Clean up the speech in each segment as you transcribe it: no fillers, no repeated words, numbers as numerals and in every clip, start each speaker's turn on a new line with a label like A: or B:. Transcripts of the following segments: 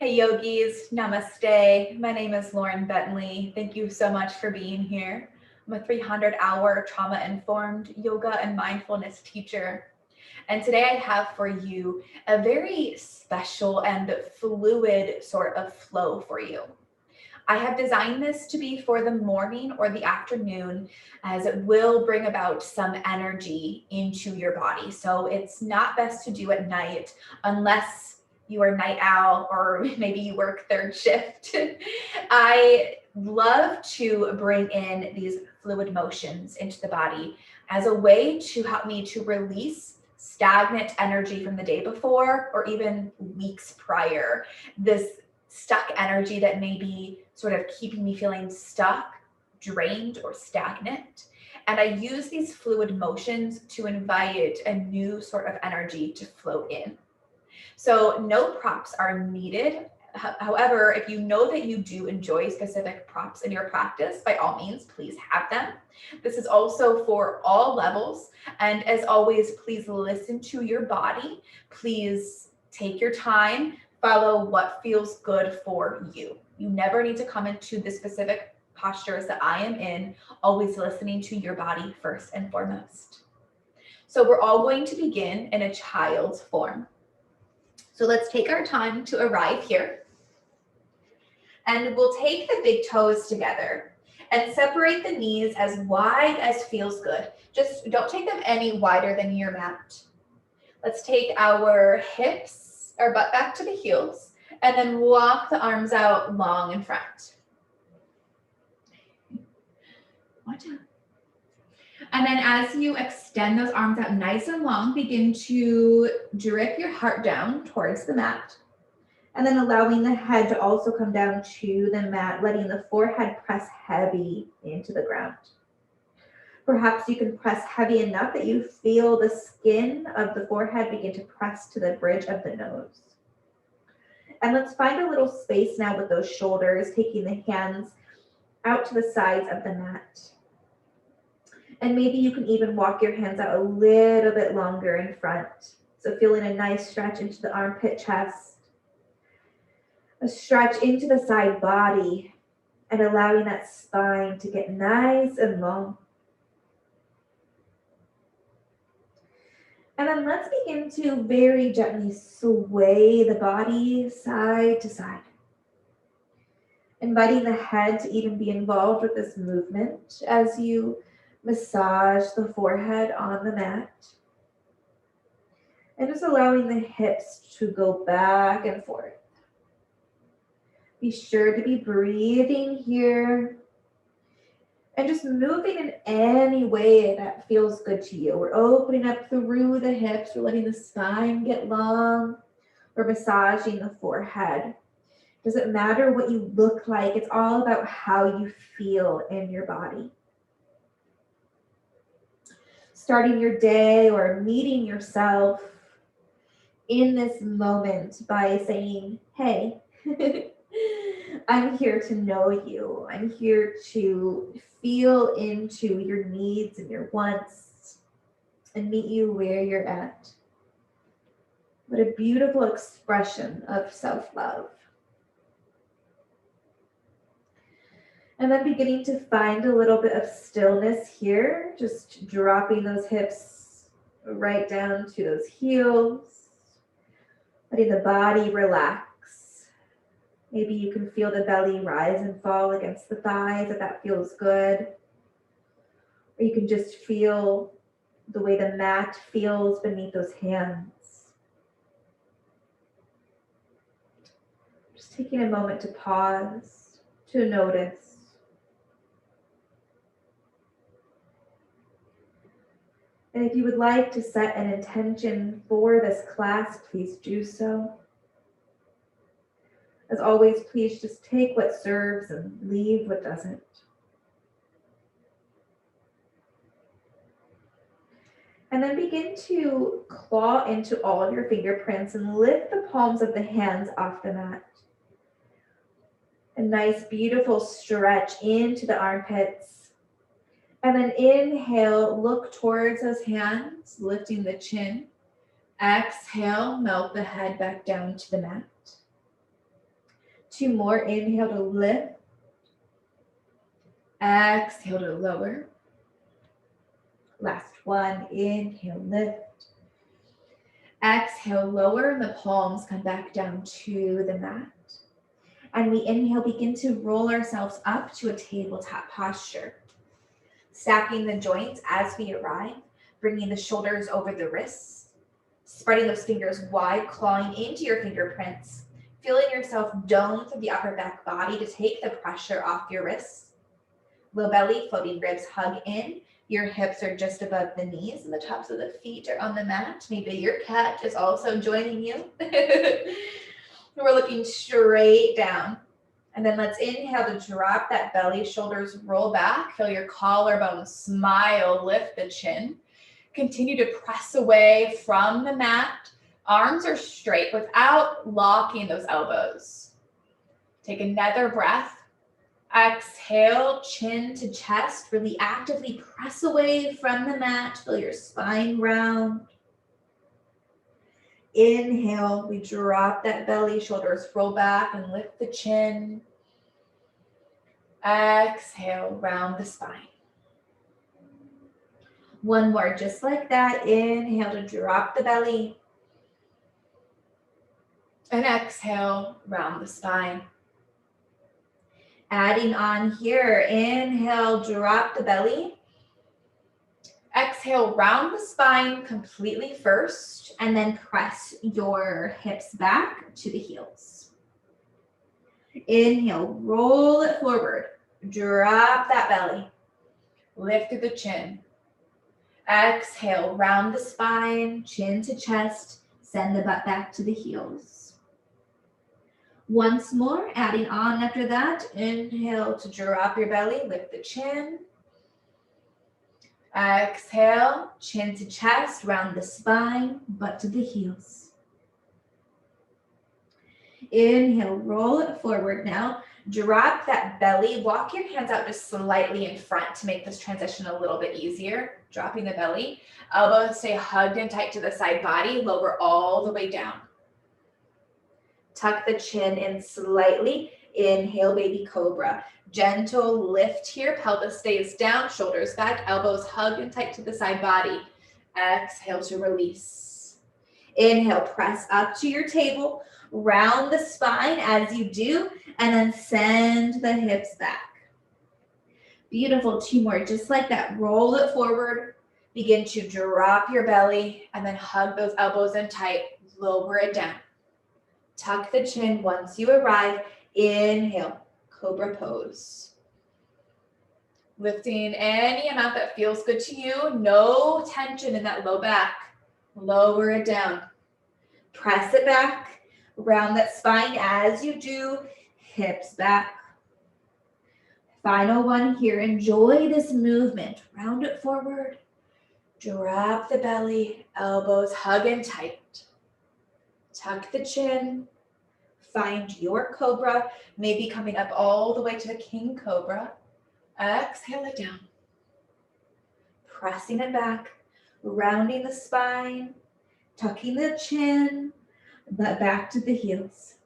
A: Hey yogis, namaste. My name is Lauren Bentley. Thank you so much for being here. I'm a 300-hour trauma-informed yoga and mindfulness teacher. And today I have for you a very special and fluid sort of flow for you. I have designed this to be for the morning or the afternoon, as it will bring about some energy into your body. So it's not best to do at night unless you are night owl or maybe you work third shift. I love to bring in these fluid motions into the body as a way to help me to release stagnant energy from the day before or even weeks prior. This stuck energy that may be sort of keeping me feeling stuck, drained, or stagnant. And I use these fluid motions to invite a new sort of energy to flow in. So no props are needed. However, if you know that you do enjoy specific props in your practice, by all means, please have them. This is also for all levels. And as always, please listen to your body. Please take your time, follow what feels good for you. You never need to come into the specific postures that I am in, always listening to your body first and foremost. So we're all going to begin in a child's form. So let's take our time to arrive here. And we'll take the big toes together and separate the knees as wide as feels good. Just don't take them any wider than your mat. Let's take our hips, our butt back to the heels, and then walk the arms out long in front. Watch out. And then as you extend those arms out nice and long, begin to drip your heart down towards the mat. And then allowing the head to also come down to the mat, letting the forehead press heavy into the ground. Perhaps you can press heavy enough that you feel the skin of the forehead begin to press to the bridge of the nose. And let's find a little space now with those shoulders, taking the hands out to the sides of the mat. And maybe you can even walk your hands out a little bit longer in front. So feeling a nice stretch into the armpit chest, a stretch into the side body, and allowing that spine to get nice and long. And then let's begin to very gently sway the body side to side. Inviting the head to even be involved with this movement as you massage the forehead on the mat. And just allowing the hips to go back and forth. Be sure to be breathing here. And just moving in any way that feels good to you. We're opening up through the hips. We're letting the spine get long. We're massaging the forehead. Doesn't matter what you look like. It's all about how you feel in your body. Starting your day or meeting yourself in this moment by saying, hey, I'm here to know you. I'm here to feel into your needs and your wants and meet you where you're at. What a beautiful expression of self-love. And then beginning to find a little bit of stillness here, just dropping those hips right down to those heels, letting the body relax. Maybe you can feel the belly rise and fall against the thighs if that feels good. Or you can just feel the way the mat feels beneath those hands. Just taking a moment to pause, to notice. And if you would like to set an intention for this class, please do so. As always, please just take what serves and leave what doesn't. And then begin to claw into all of your fingerprints and lift the palms of the hands off the mat. A nice, beautiful stretch into the armpits. And then inhale, look towards those hands, lifting the chin. Exhale, melt the head back down to the mat. 2 more. Inhale to lift. Exhale to lower. Last one. Inhale, lift. Exhale, lower, and the palms come back down to the mat. And we inhale, begin to roll ourselves up to a tabletop posture. Stacking the joints as we arrive, bringing the shoulders over the wrists, spreading those fingers wide, clawing into your fingerprints, feeling yourself dome through the upper back body to take the pressure off your wrists. Low belly, floating ribs hug in. Your hips are just above the knees and the tops of the feet are on the mat. Maybe your cat is also joining you. We're looking straight down. And then let's inhale to drop that belly, shoulders roll back, feel your collarbone smile, lift the chin. Continue to press away from the mat. Arms are straight without locking those elbows. Take another breath. Exhale, chin to chest. Really actively press away from the mat. Feel your spine round. Inhale, we drop that belly, shoulders roll back and lift the chin. Exhale, round the spine. One more, just like that. Inhale to drop the belly. And exhale, round the spine. Adding on here, inhale, drop the belly. Exhale, round the spine completely first, and then press your hips back to the heels. Inhale, roll it forward. Drop that belly. Lift through the chin. Exhale, round the spine, chin to chest. Send the butt back to the heels. Once more, adding on after that. Inhale to drop your belly, lift the chin. Exhale, chin to chest, round the spine, butt to the heels. Inhale, roll it forward now. Drop that belly, walk your hands out just slightly in front to make this transition a little bit easier. Dropping the belly, elbows stay hugged and tight to the side body, lower all the way down. Tuck the chin in slightly. Inhale, baby cobra. Gentle lift here, pelvis stays down, shoulders back, elbows hug and tight to the side body. Exhale to release. Inhale, press up to your table, round the spine as you do, and then send the hips back. Beautiful, 2 more, just like that. Roll it forward, begin to drop your belly, and then hug those elbows in tight, lower it down. Tuck the chin once you arrive. Inhale, cobra pose. Lifting any amount that feels good to you. No tension in that low back. Lower it down. Press it back. Round that spine as you do. Hips back. Final one here. Enjoy this movement. Round it forward. Drop the belly. Elbows hug in tight. Tuck the chin. Find your cobra, maybe coming up all the way to the king cobra. Exhale it down. Pressing it back, rounding the spine, tucking the chin, but back to the heels.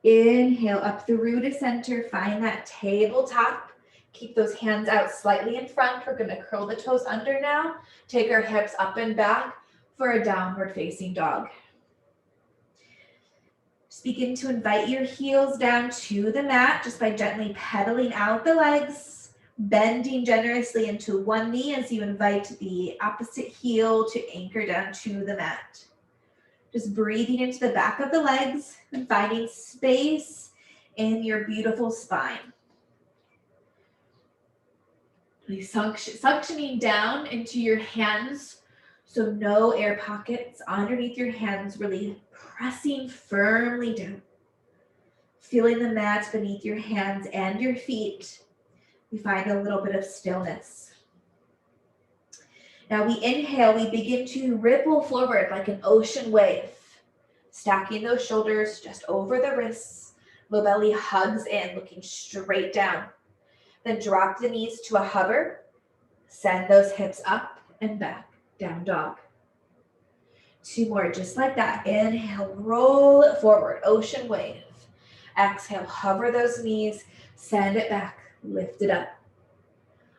A: Inhale up through to center, find that tabletop. Keep those hands out slightly in front. We're gonna curl the toes under now. Take our hips up and back for a downward facing dog. Just begin to invite your heels down to the mat just by gently pedaling out the legs, bending generously into one knee as you invite the opposite heel to anchor down to the mat. Just breathing into the back of the legs and finding space in your beautiful spine. Really suctioning down into your hands. So no air pockets underneath your hands, really pressing firmly down. Feeling the mat beneath your hands and your feet. We find a little bit of stillness. Now we inhale, we begin to ripple forward like an ocean wave. Stacking those shoulders just over the wrists. Low belly hugs in, looking straight down. Then drop the knees to a hover. Send those hips up and back. Down dog. 2 more, just like that. Inhale, roll it forward, ocean wave. Exhale, hover those knees, send it back, lift it up.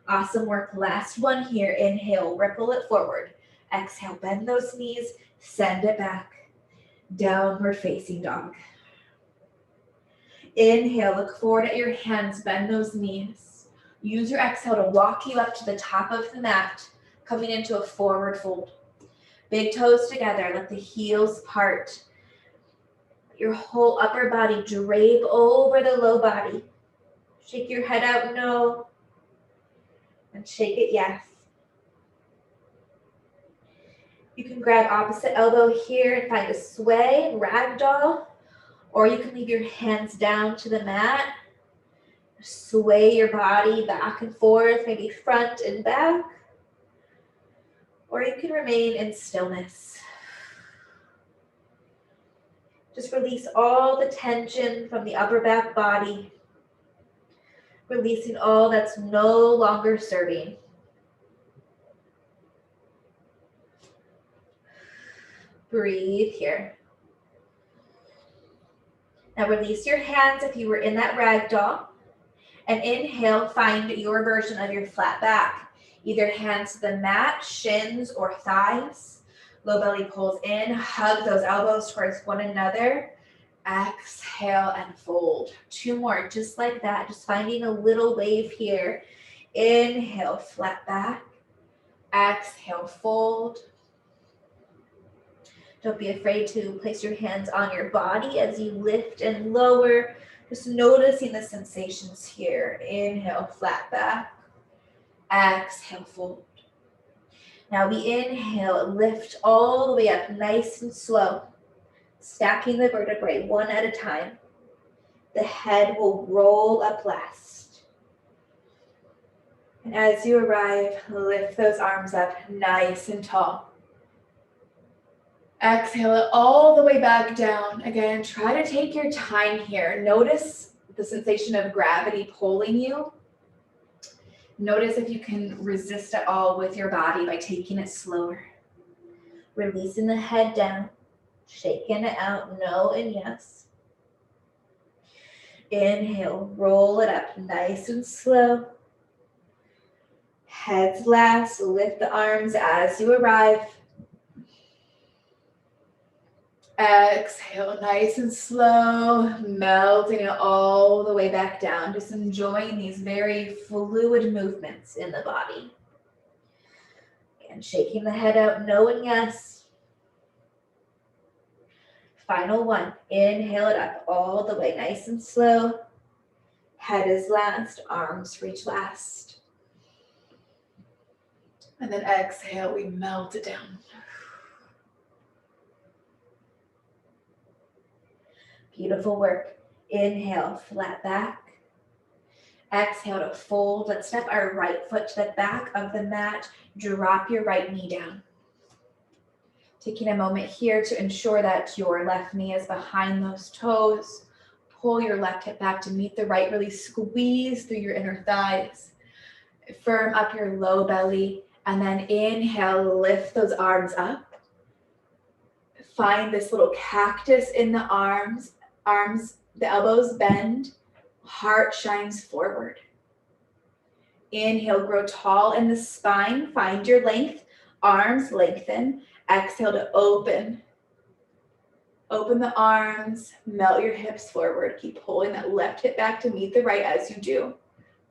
A: Awesome work. Last one here. Inhale, ripple it forward. Exhale, bend those knees, send it back. Downward facing dog. Inhale, look forward at your hands, bend those knees. Use your exhale to walk you up to the top of the mat, coming into a forward fold. Big toes together, let the heels part. Your whole upper body drape over the low body. Shake your head out, no. And shake it, yes. You can grab opposite elbow here and find a sway, ragdoll, or you can leave your hands down to the mat. Sway your body back and forth, maybe front and back. Or you can remain in stillness. Just release all the tension from the upper back body. Releasing all that's no longer serving. Breathe here. Now release your hands if you were in that ragdoll. And inhale, find your version of your flat back. Either hands to the mat, shins or thighs. Low belly pulls in, hug those elbows towards one another. Exhale and fold. 2 more, just like that. Just finding a little wave here. Inhale, flat back. Exhale, fold. Don't be afraid to place your hands on your body as you lift and lower. Just noticing the sensations here. Inhale, flat back. Exhale, fold. Now we inhale, lift all the way up, nice and slow. Stacking the vertebrae one at a time. The head will roll up last. And as you arrive, lift those arms up nice and tall. Exhale it all the way back down. Again, try to take your time here. Notice the sensation of gravity pulling you. Notice if you can resist at all with your body by taking it slower. Releasing the head down, shaking it out, no and yes. Inhale, roll it up nice and slow. Heads last, lift the arms as you arrive. Exhale, nice and slow, melting it all the way back down. Just enjoying these very fluid movements in the body. And shaking the head out, no and yes. Final one, inhale it up all the way, nice and slow. Head is last, arms reach last. And then exhale, we melt it down. Beautiful work. Inhale, flat back. Exhale to fold. Let's step our right foot to the back of the mat. Drop your right knee down. Taking a moment here to ensure that your left knee is behind those toes. Pull your left hip back to meet the right. Really squeeze through your inner thighs. Firm up your low belly. And then inhale, lift those arms up. Find this little cactus in the arms. The elbows bend, heart shines forward. Inhale, grow tall in the spine, find your length, arms lengthen. Exhale to open. Open the arms, melt your hips forward. Keep pulling that left hip back to meet the right as you do.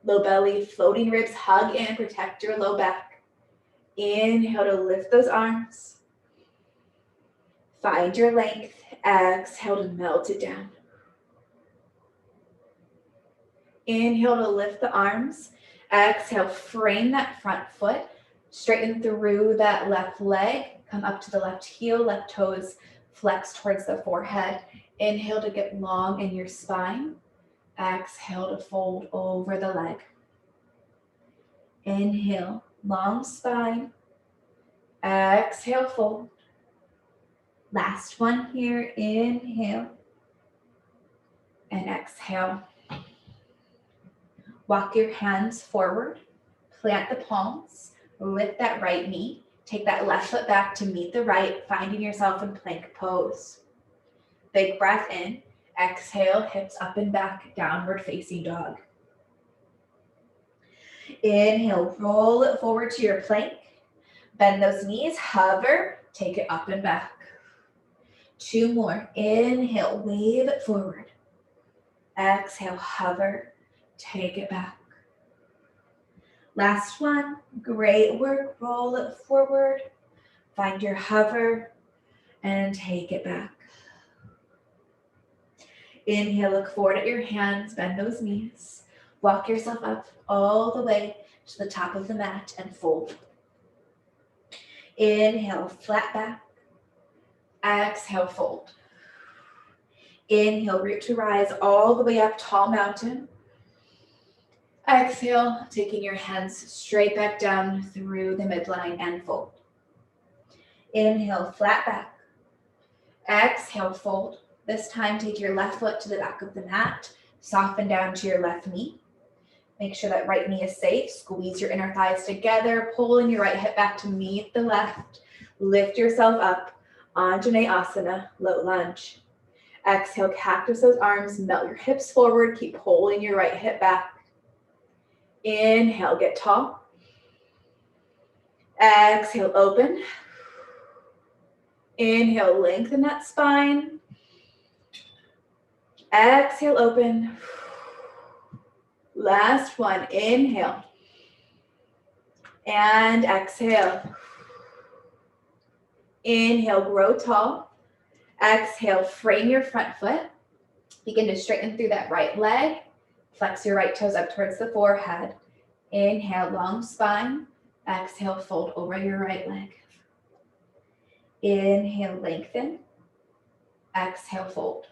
A: Low belly, floating ribs, hug in, protect your low back. Inhale to lift those arms. Find your length. Exhale to melt it down. Inhale to lift the arms. Exhale, frame that front foot. Straighten through that left leg. Come up to the left heel, left toes flex towards the forehead. Inhale to get long in your spine. Exhale to fold over the leg. Inhale, long spine. Exhale, fold. Last one here, inhale and exhale. Walk your hands forward, plant the palms, lift that right knee, Take that left foot back to meet the right, finding yourself in plank pose. Big breath in. Exhale, hips up and back, downward facing dog. Inhale, roll it forward to your plank. Bend those knees, hover, take it up and back. 2 more. Inhale, wave it forward. Exhale, hover, take it back. Last one. Great work. Roll it forward. Find your hover and take it back. Inhale, look forward at your hands, bend those knees. Walk yourself up all the way to the top of the mat and fold. Inhale, flat back. Exhale, fold. Inhale, root to rise all the way up, tall mountain. Exhale, taking your hands straight back down through the midline and fold. Inhale, flat back. Exhale, fold. This time, take your left foot to the back of the mat. Soften down to your left knee. Make sure that right knee is safe. Squeeze your inner thighs together, pulling your right hip back to meet the left. Lift yourself up, Anjaneyasana, low lunge. Exhale, cactus those arms, melt your hips forward, keep pulling your right hip back. Inhale, get tall. Exhale, open. Inhale, lengthen that spine. Exhale, open. Last one, inhale. And exhale. Inhale, grow tall. Exhale, frame your front foot. Begin to straighten through that right leg. Flex your right toes up towards the forehead. Inhale, long spine. Exhale, fold over your right leg. Inhale, lengthen. Exhale, fold.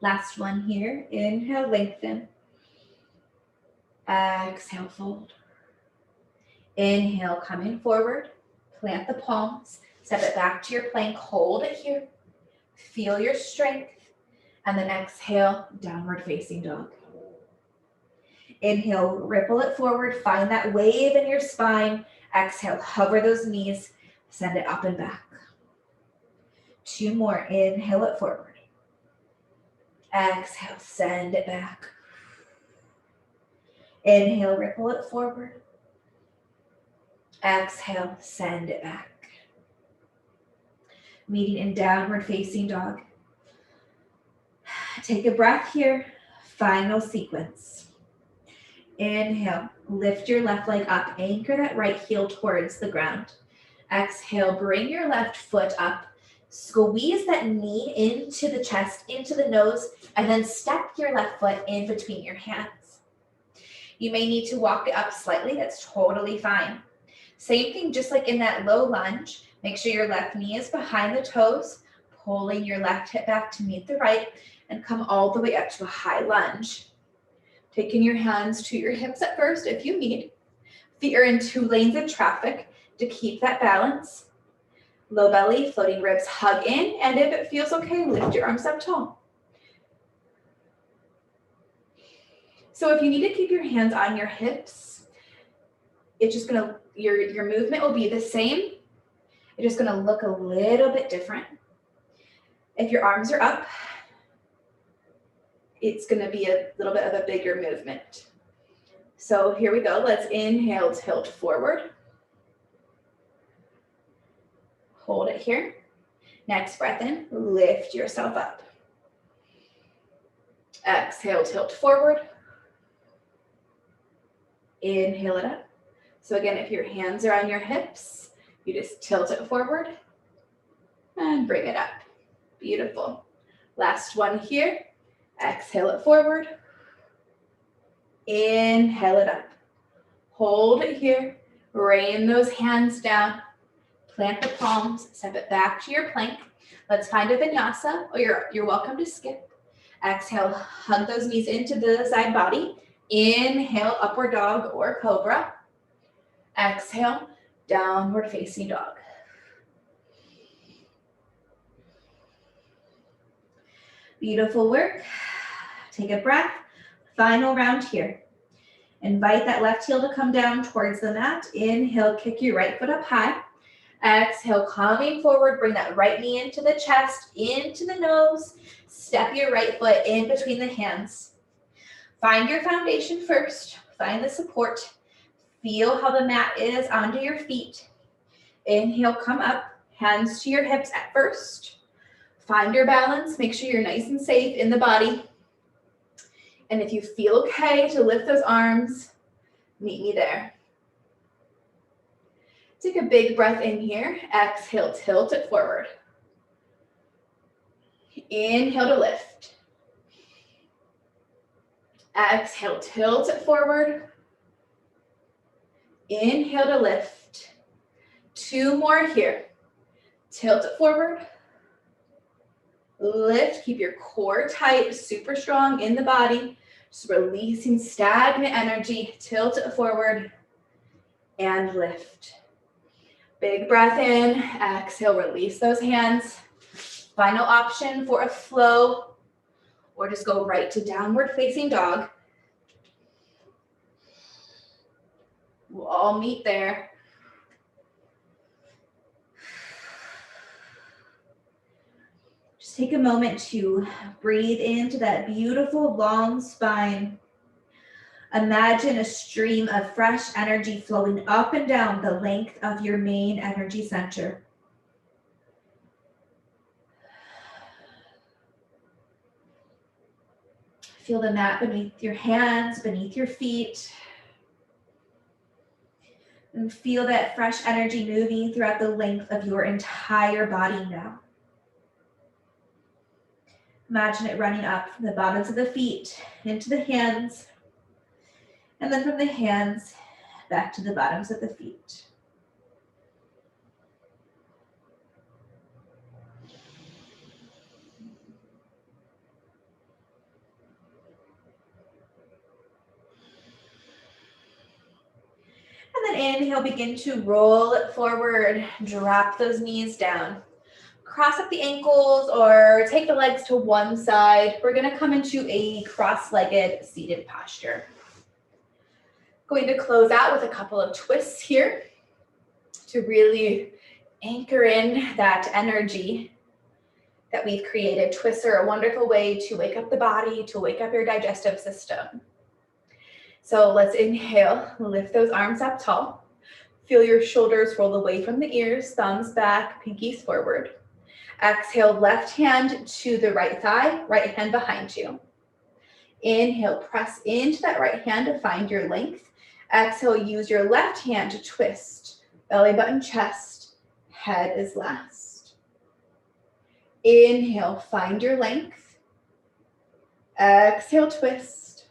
A: Last one here. Inhale, lengthen. Exhale, fold. Inhale, coming forward. Plant the palms. Step it back to your plank. Hold it here. Feel your strength. And then exhale, downward facing dog. Inhale, ripple it forward. Find that wave in your spine. Exhale, hover those knees. Send it up and back. 2 more. Inhale it forward. Exhale, send it back. Inhale, ripple it forward. Exhale, send it back. Meeting in downward facing dog. Take a breath here. Final sequence. Inhale, lift your left leg up. Anchor that right heel towards the ground. Exhale, bring your left foot up. Squeeze that knee into the chest, into the nose, and then step your left foot in between your hands. You may need to walk it up slightly. That's totally fine. Same thing, just like in that low lunge. Make sure your left knee is behind the toes, pulling your left hip back to meet the right, and come all the way up to a high lunge. Taking your hands to your hips at first if you need. Feet are in 2 lanes of traffic to keep that balance. Low belly, floating ribs, hug in, and if it feels okay, lift your arms up tall. So if you need to keep your hands on your hips, it's just gonna, your movement will be the same. It's just gonna look a little bit different. If your arms are up, it's gonna be a little bit of a bigger movement. So here we go. Let's inhale, tilt forward. Hold it here. Next breath in, lift yourself up. Exhale, tilt forward. Inhale it up. So again, if your hands are on your hips, you just tilt it forward and bring it up. Beautiful. Last one here. Exhale it forward. Inhale it up. Hold it here. Rain those hands down. Plant the palms. Step it back to your plank. Let's find a vinyasa, or you're welcome to skip. Exhale, hug those knees into the side body. Inhale, upward dog or cobra. Exhale, downward facing dog. Beautiful work. Take a breath. Final round here. Invite that left heel to come down towards the mat. Inhale, kick your right foot up high. Exhale, coming forward, bring that right knee into the chest, into the nose. Step your right foot in between the hands. Find your foundation first. Find the support. Feel how the mat is under your feet. Inhale, come up. Hands to your hips at first. Find your balance. Make sure you're nice and safe in the body. And if you feel okay to lift those arms, meet me there. Take a big breath in here. Exhale, tilt it forward. Inhale to lift. Exhale, tilt it forward. Inhale to lift. 2 more here. Tilt it forward. Lift, keep your core tight, super strong in the body. Just releasing stagnant energy. Tilt it forward and lift. Big breath in. Exhale, release those hands. Final option for a flow, or just go right to downward facing dog. We'll all meet there. Just take a moment to breathe into that beautiful long spine. Imagine a stream of fresh energy flowing up and down the length of your main energy center. Feel the mat beneath your hands, beneath your feet. And feel that fresh energy moving throughout the length of your entire body now. Imagine it running up from the bottoms of the feet into the hands, and then from the hands back to the bottoms of the feet. And then inhale, begin to roll it forward, drop those knees down. Cross up the ankles or take the legs to one side. We're gonna come into a cross-legged seated posture. Going to close out with a couple of twists here to really anchor in that energy that we've created. Twists are a wonderful way to wake up the body, to wake up your digestive system. So let's inhale, lift those arms up tall. Feel your shoulders roll away from the ears, thumbs back, pinkies forward. Exhale, left hand to the right thigh, right hand behind you. Inhale, press into that right hand to find your length. Exhale, use your left hand to twist. Belly button, chest, head is last. Inhale, find your length. Exhale, twist.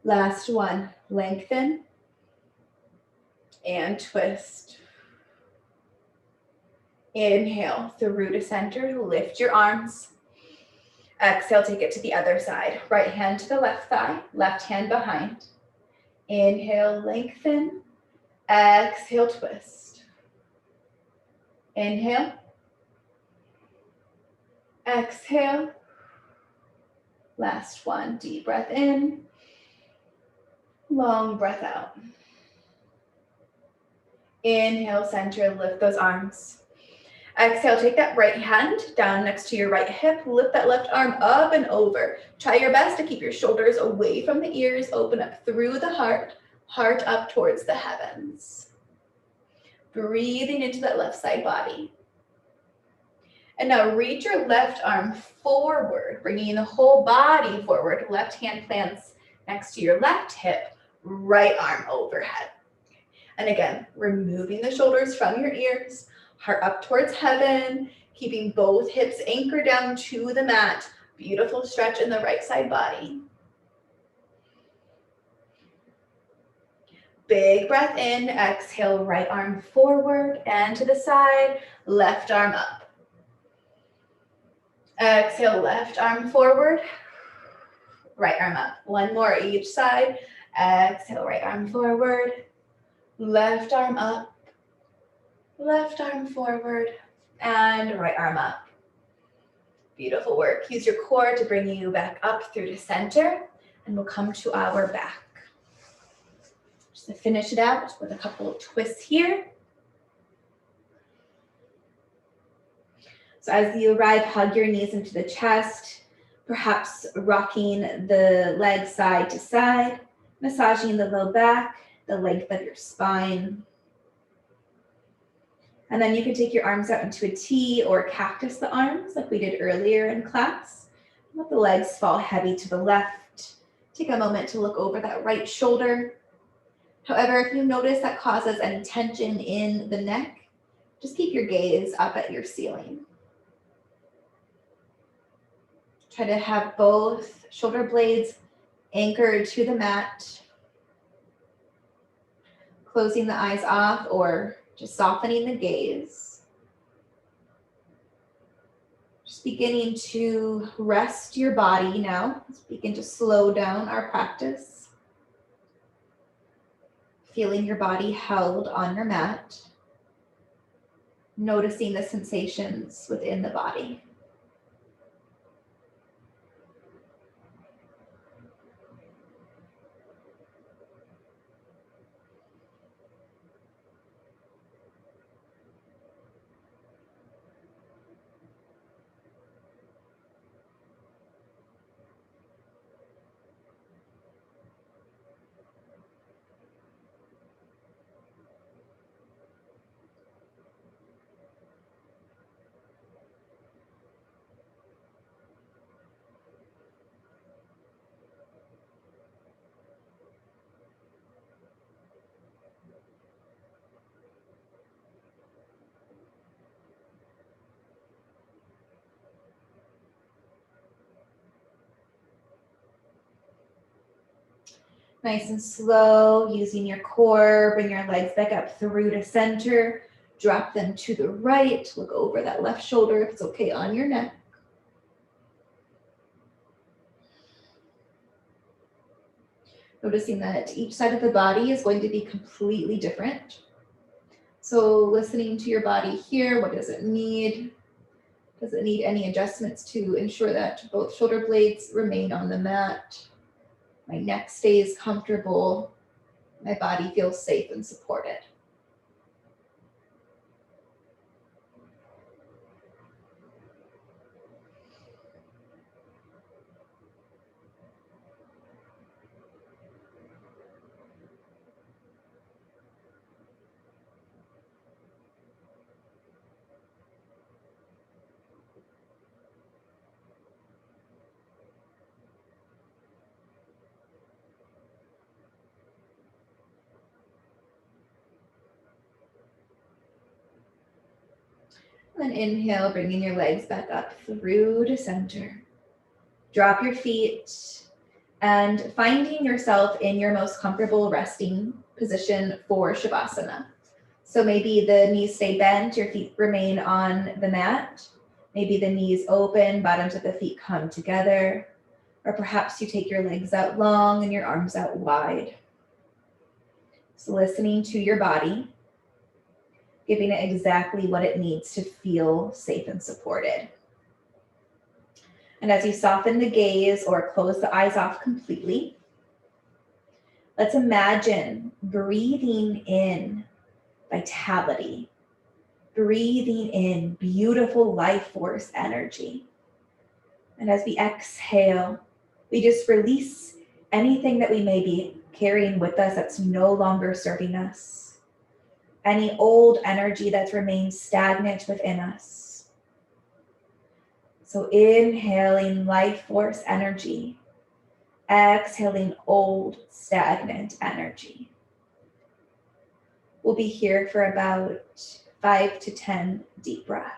A: Last one, lengthen and twist. Inhale through to center, lift your arms. Exhale, take it to the other side. Right hand to the left thigh, left hand behind. Inhale, lengthen. Exhale, twist. Inhale. Exhale. Last one, deep breath in. Long breath out. Inhale, center, lift those arms. Exhale, take that right hand down next to your right hip. Lift that left arm up and over. Try your best to keep your shoulders away from the ears. Open up through the heart. Heart up towards the heavens. Breathing into that left side body. And now reach your left arm forward, bringing the whole body forward. Left hand plants next to your left hip. Right arm overhead. And again, removing the shoulders from your ears. Heart up towards heaven, keeping both hips anchored down to the mat. Beautiful stretch in the right side body. Big breath in, exhale, right arm forward and to the side, left arm up. Exhale, left arm forward, right arm up. One more each side. Exhale, right arm forward, left arm up. Left arm forward and right arm up. Beautiful work. Use your core to bring you back up through to center, and we'll come to our back. Just to finish it out with a couple of twists here. So as you arrive, hug your knees into the chest, perhaps rocking the legs side to side, massaging the low back, the length of your spine. And then you can take your arms out into a T or cactus the arms like we did earlier in class. Let the legs fall heavy to the left. Take a moment to look over that right shoulder. However, if you notice that causes any tension in the neck, just keep your gaze up at your ceiling. Try to have both shoulder blades anchored to the mat, closing the eyes off or just softening the gaze. Just beginning to rest your body now. Let's begin to slow down our practice. Feeling your body held on your mat. Noticing the sensations within the body. Nice and slow, using your core, bring your legs back up through to center, drop them to the right, look over that left shoulder if it's okay on your neck. Noticing that each side of the body is going to be completely different. So listening to your body here, what does it need? Does it need any adjustments to ensure that both shoulder blades remain on the mat? My neck stays comfortable. My body feels safe and supported. And inhale, bringing your legs back up through to center. Drop your feet and finding yourself in your most comfortable resting position for Shavasana. So maybe the knees stay bent, your feet remain on the mat. Maybe the knees open, bottoms of the feet come together. Or perhaps you take your legs out long and your arms out wide. So listening to your body, giving it exactly what it needs to feel safe and supported. And as you soften the gaze or close the eyes off completely, let's imagine breathing in vitality, breathing in beautiful life force energy. And as we exhale, we just release anything that we may be carrying with us that's no longer serving us. Any old energy that's remained stagnant within us. So inhaling life force energy, exhaling old stagnant energy. We'll be here for about 5 to 10 deep breaths.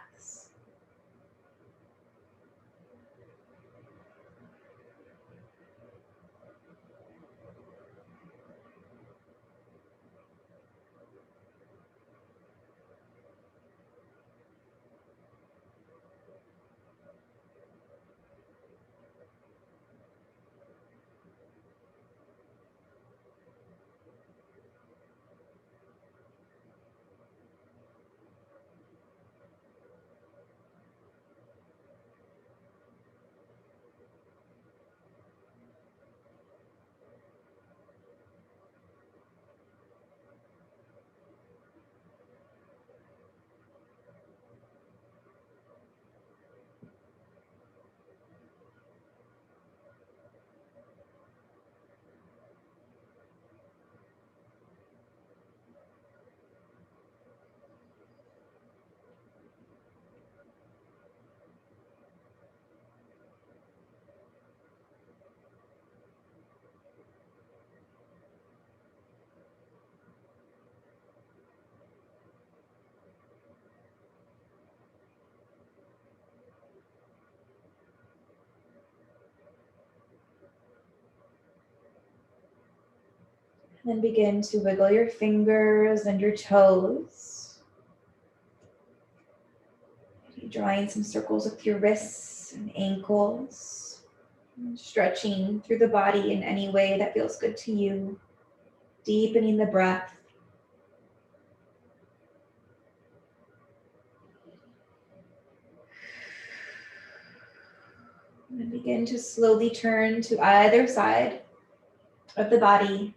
A: Then begin to wiggle your fingers and your toes. Drawing some circles with your wrists and ankles. Stretching through the body in any way that feels good to you. Deepening the breath. And then begin to slowly turn to either side of the body.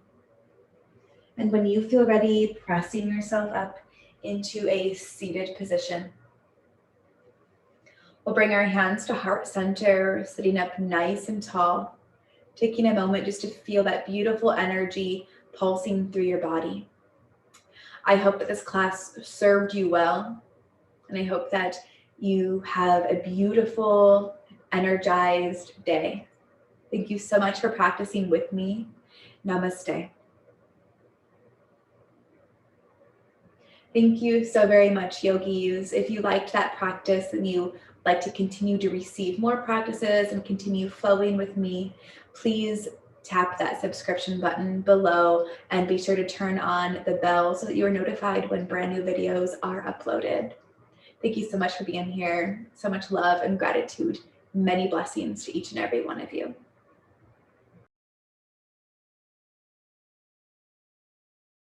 A: And when you feel ready, pressing yourself up into a seated position. We'll bring our hands to heart center, sitting up nice and tall, taking a moment just to feel that beautiful energy pulsing through your body. I hope that this class served you well, and I hope that you have a beautiful, energized day. Thank you so much for practicing with me. Namaste. Thank you so very much, yogis. If you liked that practice and you like to continue to receive more practices and continue flowing with me, please tap that subscription button below and be sure to turn on the bell so that you are notified when brand new videos are uploaded. Thank you so much for being here. So much love and gratitude. Many blessings to each and every one of you.